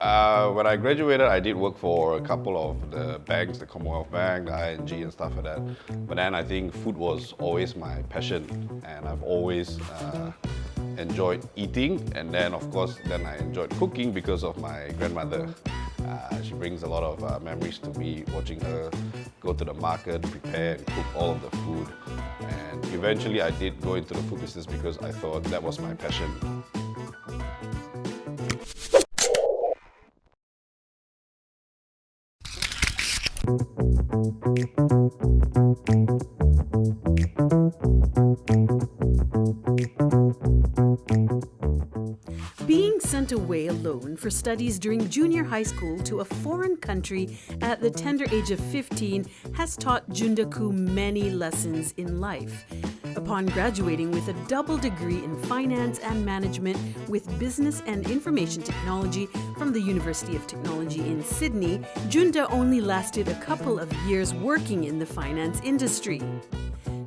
When I graduated, I did work for a couple of the banks, the Commonwealth Bank, the ING and stuff like that. But then I think food was always my passion, and I've always enjoyed eating. And then of course, then I enjoyed cooking because of my grandmother. She brings a lot of memories to me, watching her go to the market, prepare and cook all of the food. And eventually I did go into the food business because I thought that was my passion. Being sent away alone for studies during junior high school to a foreign country at the tender age of 15 has taught Junda Khoo many lessons in life. Upon graduating with a double degree in finance and management with business and information technology from the University of Technology in Sydney, Junda only lasted a couple of years working in the finance industry.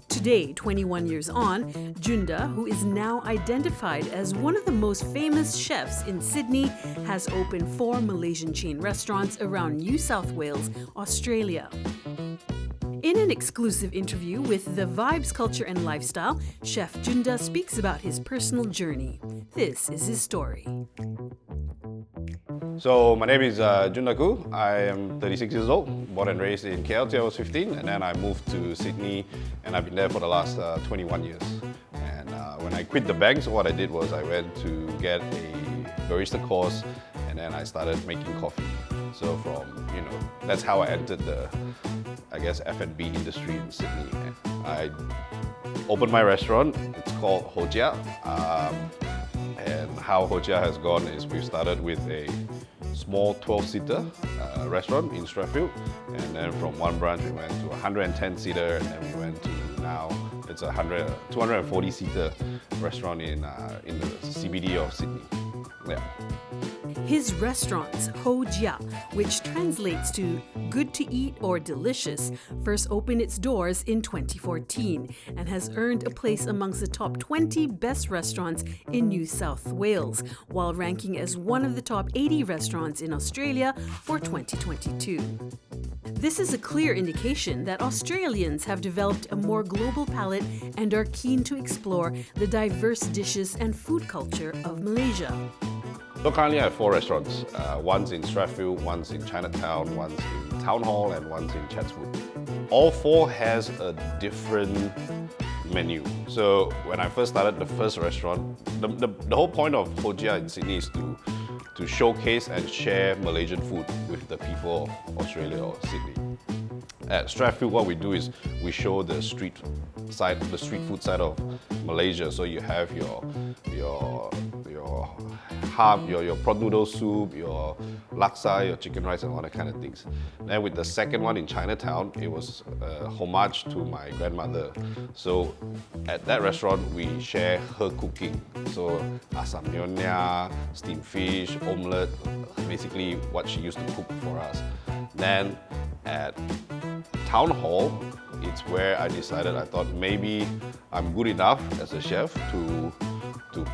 Today, 21 years on, Junda, who is now identified as one of the most famous chefs in Sydney, has opened 4 Malaysian chain restaurants around New South Wales, Australia. In an exclusive interview with The Vibes Culture and Lifestyle, Chef Junda speaks about his personal journey. This is his story. So my name is Junda Khoo. I am 36 years old, born and raised in KL till I was 15, and then I moved to Sydney, and I've been there for the last 21 years. And when I quit the bank, so what I did was I went to get a barista course, and then I started making coffee. So that's how I entered the, F&B industry in Sydney. I opened my restaurant. It's called Hojia. And how Hojia has gone is we started with a small 12-seater restaurant in Strathfield, and then from one branch we went to a 110-seater, and then we went to now it's a 240-seater restaurant in the CBD of Sydney. Yeah. His restaurants, Hojia, which translates to good to eat or delicious, first opened its doors in 2014 and has earned a place amongst the top 20 best restaurants in New South Wales, while ranking as one of the top 80 restaurants in Australia for 2022. This is a clear indication that Australians have developed a more global palate and are keen to explore the diverse dishes and food culture of Malaysia. So currently I have 4 restaurants. One's in Strathfield, one's in Chinatown, one's in Town Hall, and one's in Chatswood. All 4 has a different menu. So when I first started the first restaurant, the whole point of Hojia in Sydney is to showcase and share Malaysian food with the people of Australia or Sydney. At Strathfield, what we do is we show the street food side of Malaysia. So you have your prawn noodle soup, your laksa, your chicken rice, and all that kind of things. Then with the second one in Chinatown, it was a homage to my grandmother. So at that restaurant, we share her cooking. So asam nyonya, steamed fish, omelette, basically what she used to cook for us. Then at Town Hall, it's where I thought maybe I'm good enough as a chef to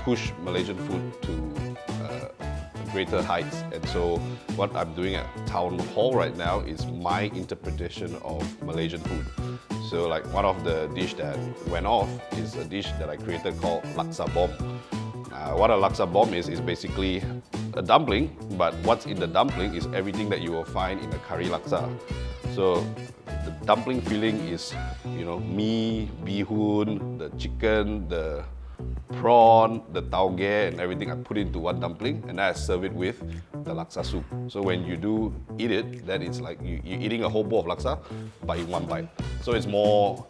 push Malaysian food to greater heights. And so what I'm doing at Town Hall right now is my interpretation of Malaysian food. So like one of the dish that went off is a dish that I created called laksa bomb. What a laksa bomb is basically a dumpling, but what's in the dumpling is everything that you will find in a curry laksa. So the dumpling filling is, mee, bihun, the chicken, the prawn, the tauge, and everything I put into one dumpling, and then I serve it with the laksa soup. So when you do eat it, then it's like you're eating a whole bowl of laksa, but in one bite. So it's more,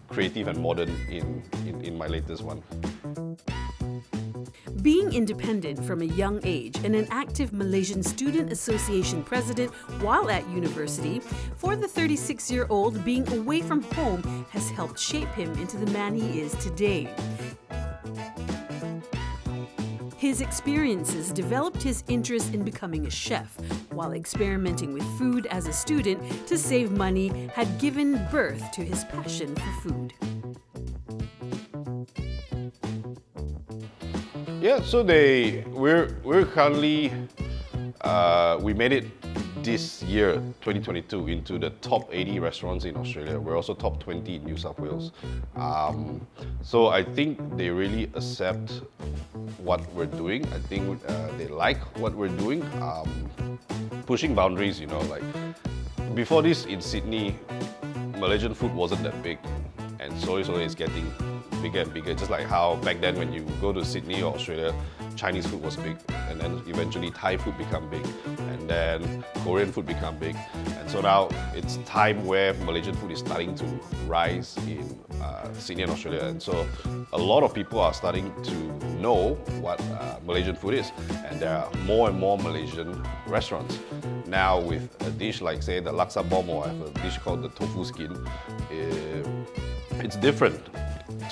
creative and modern in my latest one. Being independent from a young age and an active Malaysian Student Association president while at university, for the 36-year-old, being away from home has helped shape him into the man he is today. His experiences developed his interest in becoming a chef, while experimenting with food as a student to save money had given birth to his passion for food. Yeah, so we're currently We made it this year, 2022, into the top 80 restaurants in Australia. We're also top 20 in New South Wales. So I think they really accept what we're doing. I think they like what we're doing. Pushing boundaries, you know, like before this in Sydney, Malaysian food wasn't that big, and slowly it's getting bigger and bigger. Just like how back then when you go to Sydney or Australia, Chinese food was big, and then eventually Thai food become big, and then Korean food become big, and so now it's time where Malaysian food is starting to rise in Sydney and Australia, and so a lot of people are starting to know what Malaysian food is, and there are more and more Malaysian restaurants. Now with a dish like say the laksa bomb, or I have a dish called the tofu skin, it's different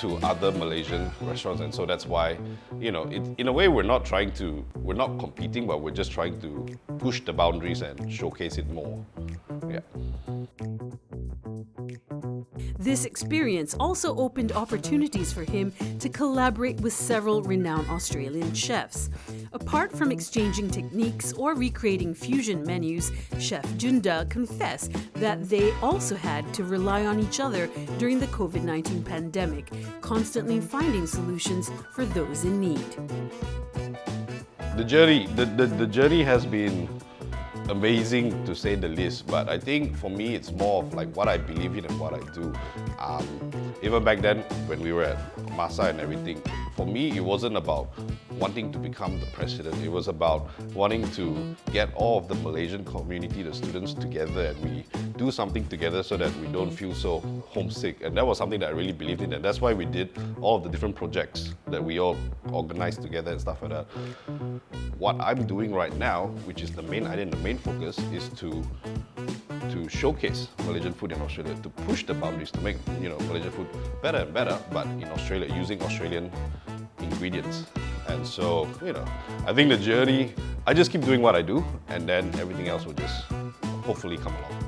to other Malaysian restaurants, and so that's why, you know, in a way we're not competing, but we're just trying to push the boundaries and showcase it more. Yeah. This experience also opened opportunities for him to collaborate with several renowned Australian chefs. Apart from exchanging techniques or recreating fusion menus, Chef Junda confessed that they also had to rely on each other during the COVID-19 pandemic, constantly finding solutions for those in need. The journey has been amazing to say the least, but I think for me it's more of like what I believe in and what I do. Even back then when we were at Masa and everything, for me it wasn't about wanting to become the president. It was about wanting to get all of the Malaysian community, the students together, and we do something together so that we don't feel so homesick. And that was something that I really believed in, and that's why we did all of the different projects that we all organized together and stuff like that. What I'm doing right now, which is the main idea and the main focus, is to showcase Malaysian food in Australia, to push the boundaries, to make, you know, Malaysian food better and better, but in Australia, using Australian ingredients. And so, you know, I think the journey, I just keep doing what I do, and then everything else will just hopefully come along.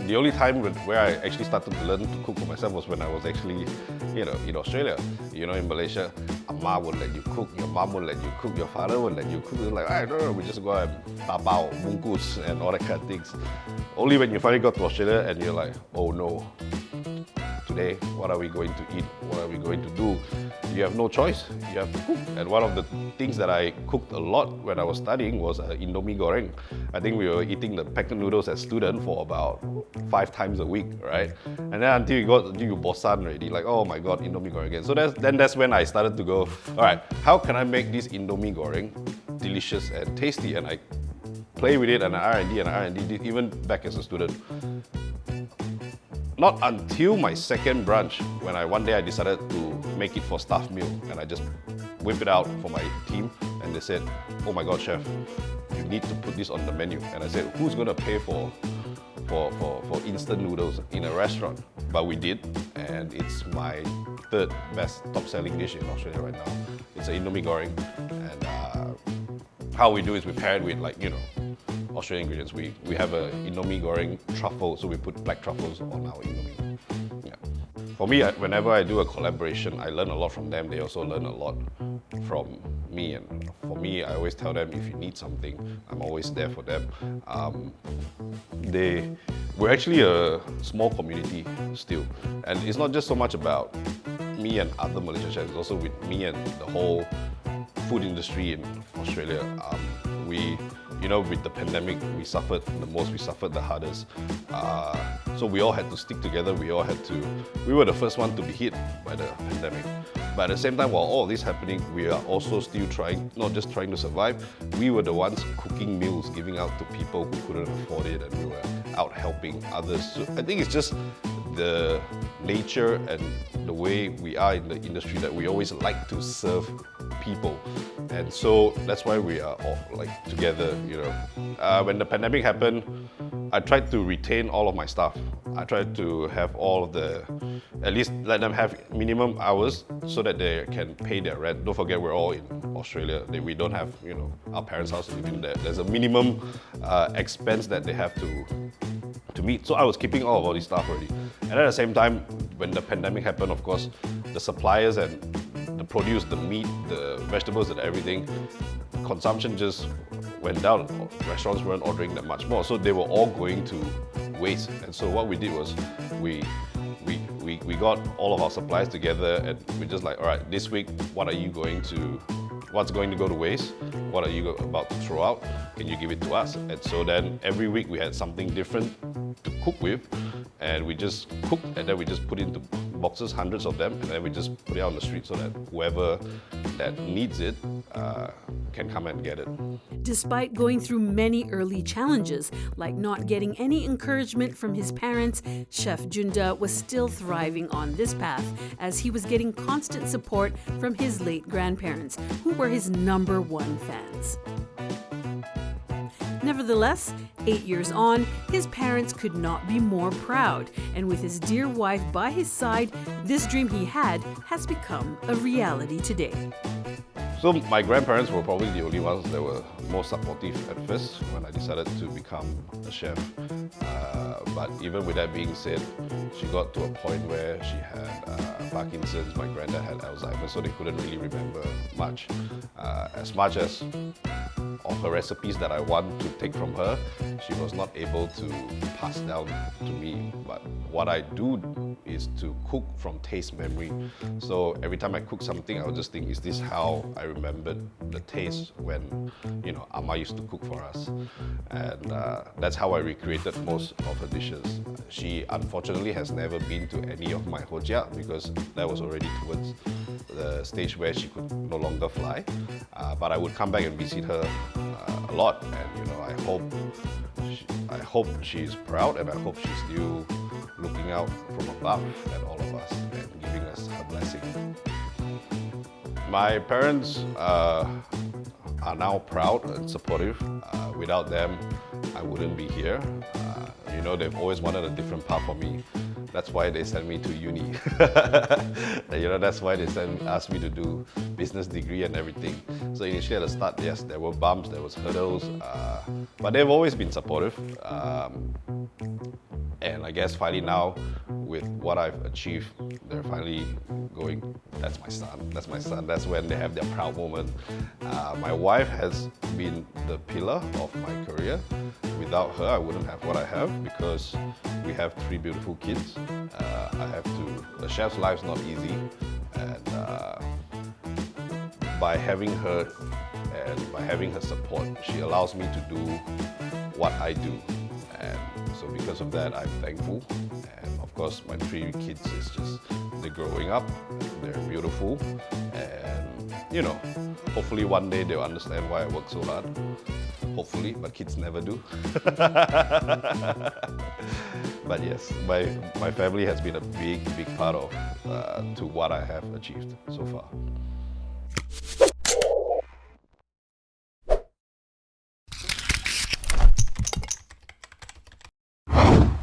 The only time where I actually started to learn to cook for myself was when I was actually, you know, in Australia. You know, in Malaysia, Amma would let you cook, your mom would let you cook, your father would let you cook. It's like, I don't know, we just go and tapao, bungkus, and all that kind of things. Only when you finally got to Australia and you're like, oh no, today, what are we going to eat? What are we going to do? You have no choice, you have to cook. And one of the things that I cooked a lot when I was studying was Indomie goreng. I think we were eating the packet noodles as student for about 5 times a week, right? And then until you bosan already, like, oh my god, Indomie goreng again. So that's when I started to go, all right, how can I make this Indomie goreng delicious and tasty? And I play with it and R&D, even back as a student. Not until my second brunch, when one day I decided to make it for staff meal, and I just whip it out for my team, and they said, oh my god, chef, you need to put this on the menu. And I said, who's gonna pay for instant noodles in a restaurant? But we did, and it's my 3rd best top-selling dish in Australia right now. It's an Indomie goreng, and how we do is we pair it with, like, you know, Australian ingredients. We have a Indomie goreng truffle, so we put black truffles on our Indomie. Yeah. For me, whenever I do a collaboration, I learn a lot from them. They also learn a lot from me. And for me, I always tell them, if you need something, I'm always there for them. We're actually a small community still. And it's not just so much about me and other Malaysian chefs, it's also with me and the whole food industry in Australia. You know, with the pandemic, we suffered the most, we suffered the hardest. So we all had to stick together, we were the first one to be hit by the pandemic. But at the same time, while all this happening, we are also still not just trying to survive, we were the ones cooking meals, giving out to people who couldn't afford it, and we were out helping others. So I think it's just the nature and the way we are in the industry that we always like to serve people. And so that's why we are all like together, you know. When the pandemic happened, I tried to retain all of my staff. I tried to have at least let them have minimum hours so that they can pay their rent. Don't forget, we're all in Australia. We don't have, you know, our parents' house living there. There's a minimum expense that they have to meet. So I was keeping all these staff already. And at the same time, when the pandemic happened, of course, the suppliers and the produce, the meat, the vegetables and everything, consumption just went down, restaurants weren't ordering that much more. So they were all going to waste. And so what we did was we got all of our supplies together and we're just like, all right, this week, what's going to go to waste? What are you about to throw out? Can you give it to us? And so then every week we had something different to cook with, and we just cooked and then we just put into boxes, hundreds of them, and then we just put it out on the street so that whoever that needs it can come and get it. Despite going through many early challenges, like not getting any encouragement from his parents, Chef Junda was still thriving on this path as he was getting constant support from his late grandparents, who were his #1 fans. Nevertheless, 8 years on, his parents could not be more proud, and with his dear wife by his side, this dream he had has become a reality today. So my grandparents were probably the only ones that were most supportive at first when I decided to become a chef. But even with that being said, she got to a point where she had Parkinson's, my granddad had Alzheimer's, so they couldn't really remember much. As much as all her recipes that I want to take from her, she was not able to pass down to me. But what I do is to cook from taste memory. So every time I cook something, I would just think, is this how I remembered the taste when, Amma used to cook for us? And that's how I recreated most of her dishes. She unfortunately has never been to any of my Hojia because that was already towards the stage where she could no longer fly. But I would come back and visit her a lot, and I hope she's proud, and I hope she's still looking out from above at all of us and giving us her blessing. My parents are now proud and supportive. Without them, I wouldn't be here. They've always wanted a different path for me. That's why they sent me to uni. That's why they asked me to do business degree and everything. So initially at the start, yes, there were bumps, there was hurdles, but they've always been supportive. And I guess finally now, with what I've achieved, they're finally going, that's my son, that's my son. That's when they have their proud moment. My wife has been the pillar of my career. Without her, I wouldn't have what I have because we have 3 beautiful kids. The chef's life's not easy, and by having her and by having her support, she allows me to do what I do. And so because of that, I'm thankful. And of course, my 3 kids is just, they're growing up, they're beautiful, and hopefully one day they'll understand why I work so hard. Hopefully, but kids never do. But yes, my family has been a big part of to what I have achieved so far.